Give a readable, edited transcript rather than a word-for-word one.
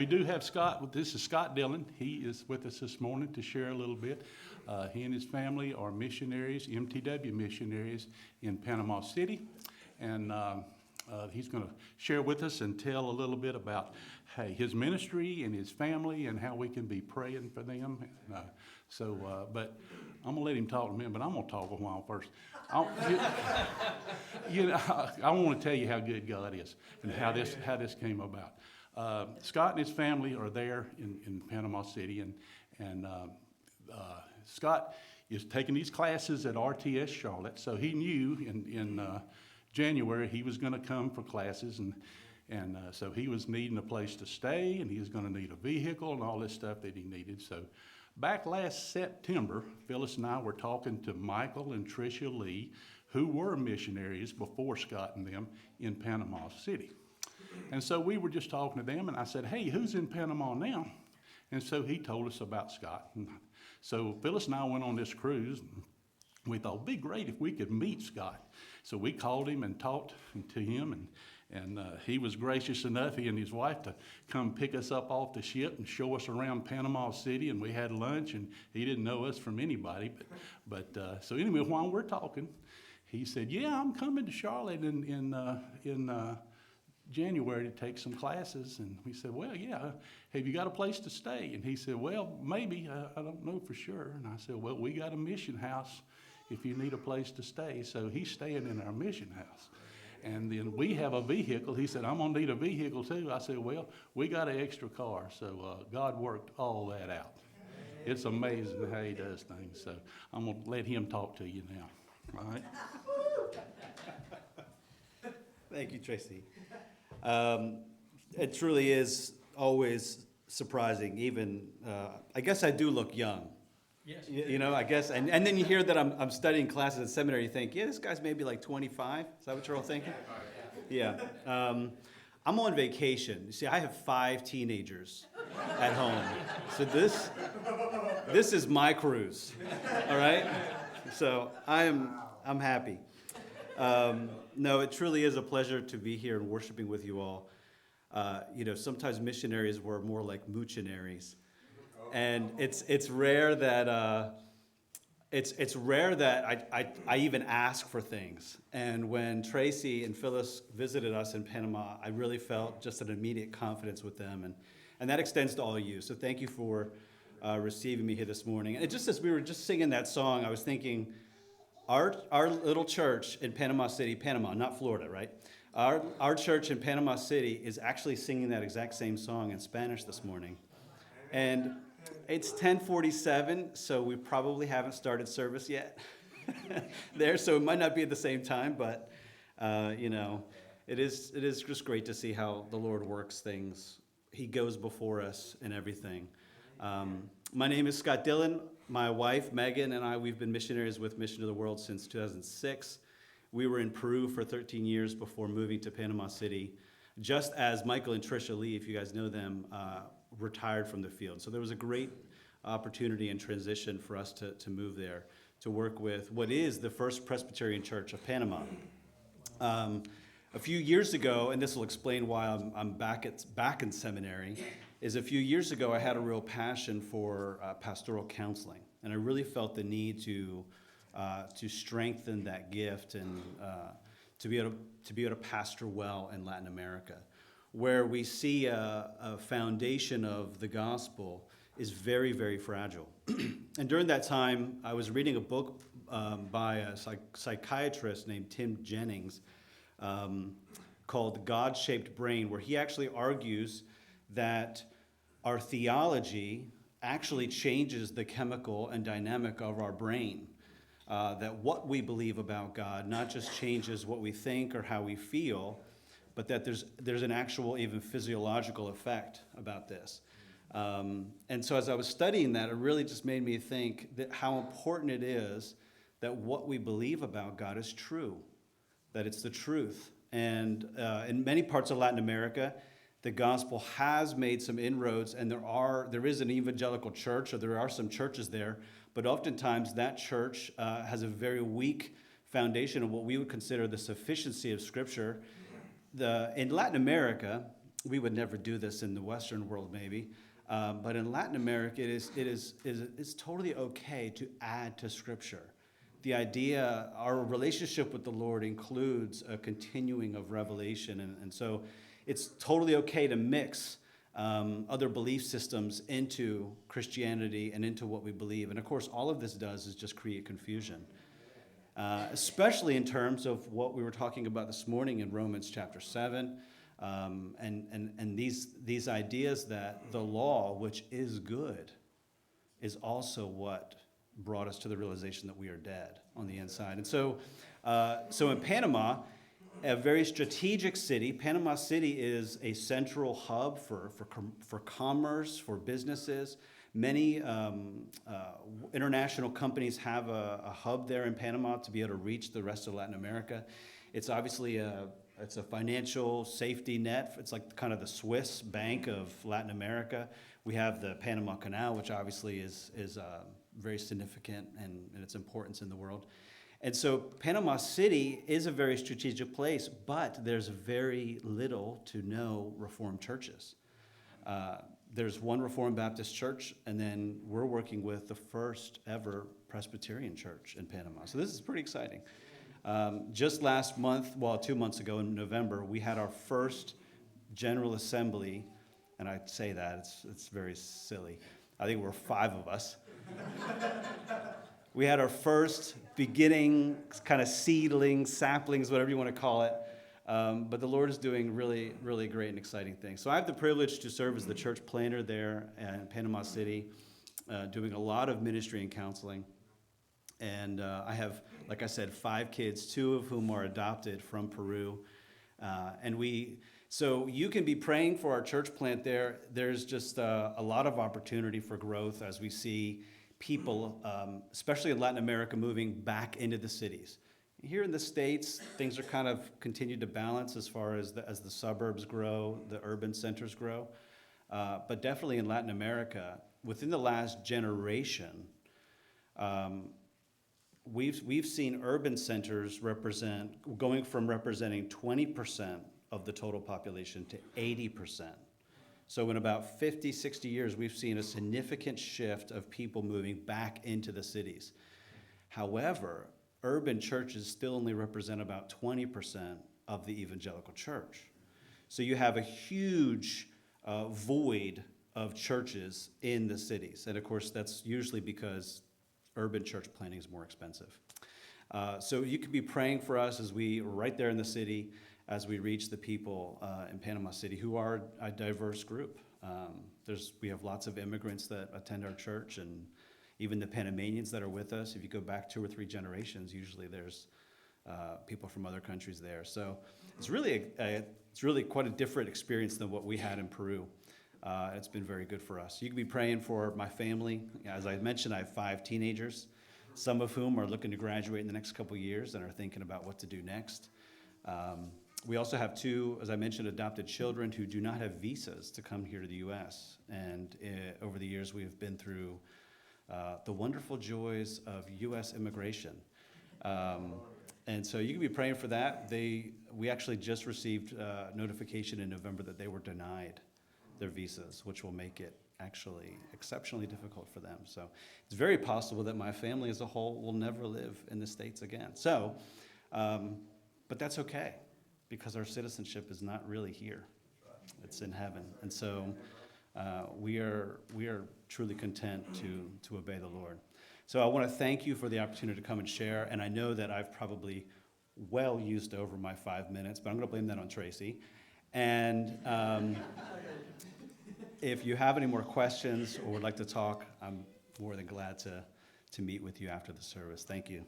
We do have Scott. This is Scott Dillon. He is with us this morning to share a little bit. He and his family are missionaries, MTW missionaries in Panama City. And he's going to share with us and tell a little bit about his ministry and his family and how we can be praying for them. But I'm going to let him talk in a minute, but I'm going to talk a while first. I want to tell you how good God is and how this came about. Scott and his family are there in Panama City, and Scott is taking these classes at RTS Charlotte, so he knew in January he was going to come for classes, and so he was needing a place to stay, and he was going to need a vehicle and all this stuff that he needed. So back last September, Phyllis and I were talking to Michael and Tricia Lee, who were missionaries before Scott and them in Panama City. And so we were just talking to them, and I said, hey, who's in Panama now? And so he told us about Scott. And so Phyllis and I went on this cruise, and we thought it'd be great if we could meet Scott. So we called him and talked to him, and he was gracious enough, he and his wife, to come pick us up off the ship and show us around Panama City, and we had lunch, and he didn't know us from anybody. So anyway, while we're talking, he said, yeah, I'm coming to Charlotte in January to take some classes. And we said, well, yeah, have you got a place to stay? And he said, well, maybe, I don't know for sure. And I said, well, we got a mission house if you need a place to stay. So he's staying in our mission house. And then we have a vehicle. He said, I'm going to need a vehicle too. I said, well, we got an extra car. So God worked all that out. It's amazing how he does things. So I'm going to let him talk to you now. All right? Thank you, Tracy. It truly is always surprising. Even I guess I do look young. Yes. I guess, and then you hear that I'm studying classes at seminary. You think, yeah, this guy's maybe like 25. Is that what you're all thinking? Yeah. I'm on vacation. You see, I have 5 teenagers at home, so this is my cruise. All right. So I'm happy. No, it truly is a pleasure to be here and worshiping with you all. Sometimes missionaries were more like moochinaries, and it's rare that I even ask for things. And when Tracy and Phyllis visited us in Panama, I really felt just an immediate confidence with them, and that extends to all of you. So thank you for receiving me here this morning. And just as we were just singing that song, I was thinking, Our little church in Panama City, Panama, not Florida, right? Our church in Panama City is actually singing that exact same song in Spanish this morning. And it's 10:47, so we probably haven't started service yet there, so it might not be at the same time, but it is just great to see how the Lord works things. He goes before us in everything. My name is Scott Dillon. My wife, Megan, and I, we've been missionaries with Mission to the World since 2006. We were in Peru for 13 years before moving to Panama City, just as Michael and Tricia Lee, if you guys know them, retired from the field. So there was a great opportunity and transition for us to move there, to work with what is the First Presbyterian Church of Panama. A few years ago, and this will explain why I'm back in seminary, is a few years ago I had a real passion for pastoral counseling, and I really felt the need to strengthen that gift and to be able to pastor well in Latin America, where we see a foundation of the gospel is very, very fragile. And during that time, I was reading a book by a psychiatrist named Tim Jennings called The God-Shaped Brain, where he actually argues that our theology actually changes the chemical and dynamic of our brain. That what we believe about God not just changes what we think or how we feel, but that there's an actual even physiological effect about this. And so as I was studying that, it really just made me think that how important it is that what we believe about God is true, that it's the truth. And in many parts of Latin America, the gospel has made some inroads, and there is an evangelical church, or there are some churches there, but oftentimes that church has a very weak foundation of what we would consider the sufficiency of Scripture. In Latin America, we would never do this in the Western world, maybe. But in Latin America, it's totally okay to add to Scripture. The idea, our relationship with the Lord includes a continuing of revelation. And so it's totally okay to mix other belief systems into Christianity and into what we believe. And of course, all of this does is just create confusion, especially in terms of what we were talking about this morning in Romans chapter 7. And these ideas that the law, which is good, is also what brought us to the realization that we are dead on the inside. And so in Panama, a very strategic city, Panama City is a central hub for commerce, for businesses. Many international companies have a hub there in Panama to be able to reach the rest of Latin America. It's obviously it's a financial safety net. It's like kind of the Swiss bank of Latin America. We have the Panama Canal, which obviously is very significant in its importance in the world. And so Panama City is a very strategic place, but there's very little to no Reformed churches. There's one Reformed Baptist church, and then we're working with the first ever Presbyterian church in Panama. So this is pretty exciting. Just last month, 2 months ago in November, we had our first General Assembly, and I say that, it's very silly. I think we're 5 of us. We had our first beginning kind of seedlings, saplings, whatever you want to call it. But the Lord is doing really, really great and exciting things. So I have the privilege to serve as the church planner there in Panama City, doing a lot of ministry and counseling. And I have, like I said, 5 kids, 2 of whom are adopted from Peru. So you can be praying for our church plant there. There's just a lot of opportunity for growth as we see people, especially in Latin America, moving back into the cities. Here in the States, things are kind of continued to balance as far as the suburbs grow, the urban centers grow. But definitely in Latin America, within the last generation, we've seen urban centers going from representing 20% of the total population to 80%. So in about 50, 60 years, we've seen a significant shift of people moving back into the cities. However, urban churches still only represent about 20% of the evangelical church. So you have a huge void of churches in the cities. And of course, that's usually because urban church planting is more expensive. So you could be praying for us as we are right there in the city, as we reach the people in Panama City who are a diverse group. We have lots of immigrants that attend our church, and even the Panamanians that are with us. If you go back 2 or 3 generations, usually there's people from other countries there. So it's really quite a different experience than what we had in Peru. It's been very good for us. You can be praying for my family. As I mentioned, I have 5 teenagers, some of whom are looking to graduate in the next couple of years and are thinking about what to do next. We also have 2, as I mentioned, adopted children who do not have visas to come here to the U.S. And over the years, we have been through the wonderful joys of U.S. immigration. And so you can be praying for that. We actually just received notification in November that they were denied their visas, which will make it actually exceptionally difficult for them. So it's very possible that my family as a whole will never live in the States again. So, but that's okay, because our citizenship is not really here. It's in heaven. And so we are truly content to obey the Lord. So I want to thank you for the opportunity to come and share. And I know that I've probably well used over my 5 minutes, but I'm going to blame that on Tracy. And if you have any more questions or would like to talk, I'm more than glad to meet with you after the service. Thank you.